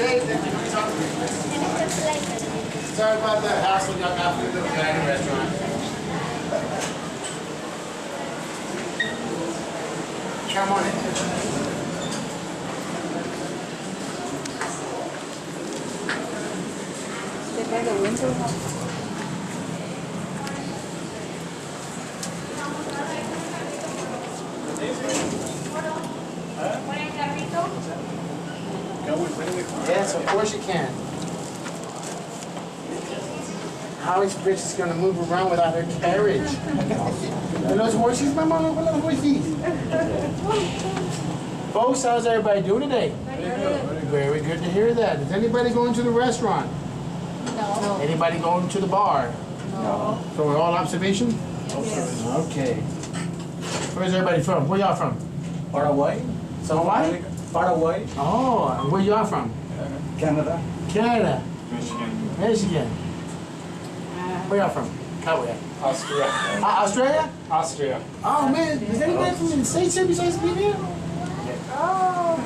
Okay, thank you for talking. Sorry about the hassle y'all got with the guy in the restaurant. Come on in. By the window. Yes, of course you can. How is Bridget's gonna move around without her carriage? Are those horses, my mom? What are the horses? Folks, how's everybody doing today? Very good to hear that. Is anybody going to the restaurant? No. Anybody going to the bar? No. So we're all observation? Yes. Okay. Where's everybody from? Where y'all from? Paraguay. So Hawaii? Paraguay. Oh, and where y'all from? Canada. Canada. Michigan. Michigan. Where y'all from? Cowboy. Austria. Australia? Austria. Oh man, is anybody from the States here besides me here? Oh.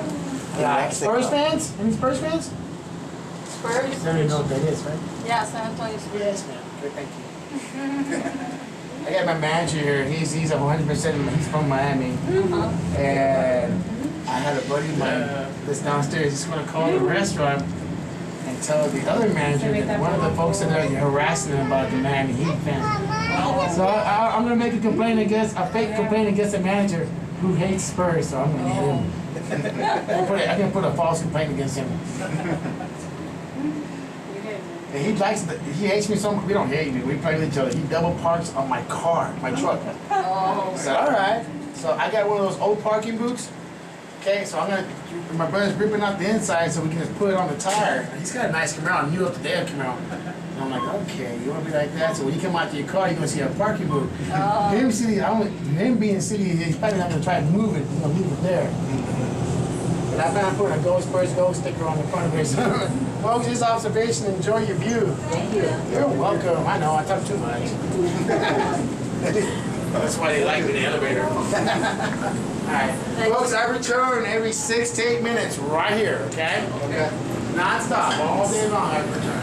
Yeah, Spurs fans? Any Spurs fans? Spurs. Never even know what that is, right? Yeah, San Antonio Spurs. Yes, ma'am. Good, thank you. I got my manager here. He's 100%. He's from Miami, and I had a buddy of mine that's downstairs. He's gonna call the restaurant and tell the other manager that one of the folks that are harassing him about the Miami Heat fan. So I'm gonna make a complaint against a fake complaint against the manager who hates Spurs. So I'm gonna hit him. I can put a false complaint against him. And he hates me so much. We don't hate me. We play with each other. He double parks on my car, my truck. Oh. I said, all right. So I got one of those old parking boots. Okay, so my brother's ripping out the inside so we can just put it on the tire. He's got a nice Camaro, new up to date Camaro. And I'm like, okay, you want to be like that? So when you come out to your car, you're going to see a parking boot. Him being city, he's probably not going to try to move it. He's going to leave it there. But I found putting a Go Spurs Go sticker on the front of it. So, folks, this observation, enjoy your view. Thank you. You're welcome. I know, I talk too much. That's why they like me in the elevator. All right. Folks, I return every 6 to 8 minutes right here, okay? Okay. Non-stop, all day long I return.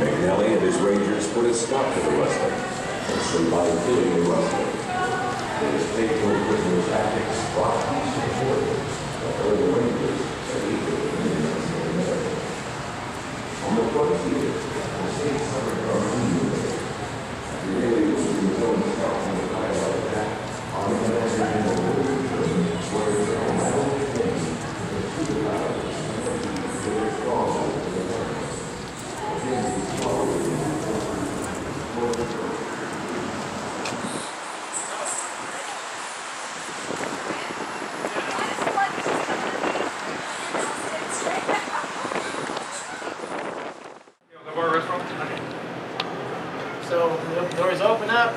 McNally and his Rangers put a stop to the rustling and survived killing the rustler. It is paid to put those tactics brought support the Rangers that he could on the 20th, the state summer guard really was doing stuff on the dialogue of that on the national where it's all my own thing to the dialogue. It's all So the doors open up,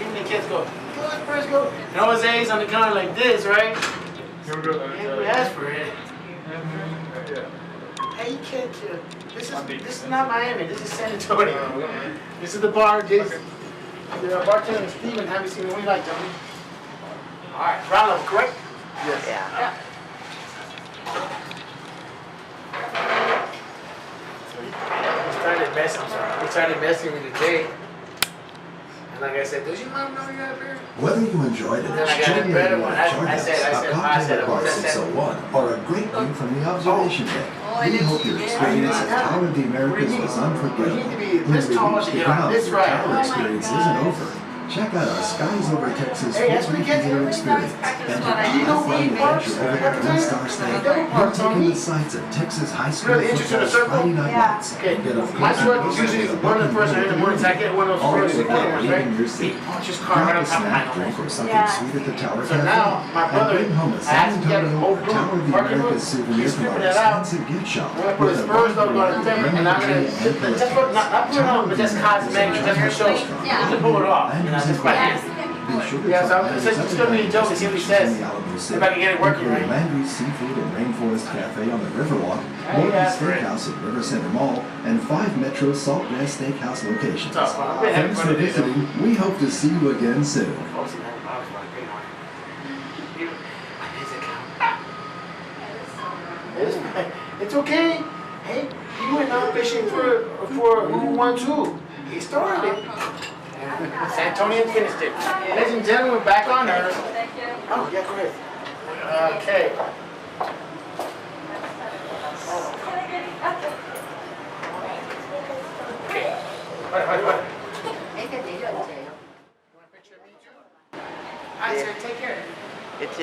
even the kids go, go, first go. And Jose's on the counter like this, right? And we asked for it. Hey, you can't kill. This is not Miami. This is San Antonio. This is the bar. The bartender Steven. Have you seen what do you like, Tony? All right, ground level, correct? Yes. Yeah. He started messing with me today. And like I said, does your mom know you got a beer? Whether you enjoyed an Then I got a extraordinary better one. I charge said, a cocktail at Bar I said, 601, or a great view from the observation deck, Oh, I we didn't hope see your that. experience at Tower of the Americas What do you was mean? unforgettable. You need to be When this we tall reach to the get on ground, this your ride. travel Oh my experience isn't over. Check out our Skies Over Texas Hey, that's full what you get. theater experience and what I a know. fun adventure over at the Star State. We're taking the sights of Texas high school Really interested in the football's circle? Friday night Yeah. lights. Okay, Get up my close truck and is personal usually with one of the Bucky first in the morning, so I get one of those All first the in the way morning, right right? in your He seat. punches car right Grab on a top of my snack, drink, or something Yeah. sweet at the Tower So Cafe. now, my brother and bring home a San asked me to get a Antonio whole or Tower of the parking Americas lot. souvenir He's from our stripping it out. expensive gift shop. I'm gonna put his first logo on the thing, and I'm gonna just put, not put it on, but just cosmetic, just for show. You can pull it off, you know, just by hand. Yeah, so I'm just gonna be a joke and see what he says. If I can get it working right. Landry's Seafood and Rainforest Cafe on the Riverwalk, Hey, Morton that's great. Steakhouse at River Center Mall, and 5 Metro Saltgrass Steakhouse locations. So, I've been having Thanks fun for today, though. visiting. We hope to see you again soon. Oh, see, I was like, big on it. His account. It's okay. Hey, he went out fishing for who won too. He started it. San Antonio finished it. Ladies and gentlemen, back on her. Thank you. Oh, yeah, go ahead. Okay. What? 애가 내려앉아요. Hi, sir. Take care. It's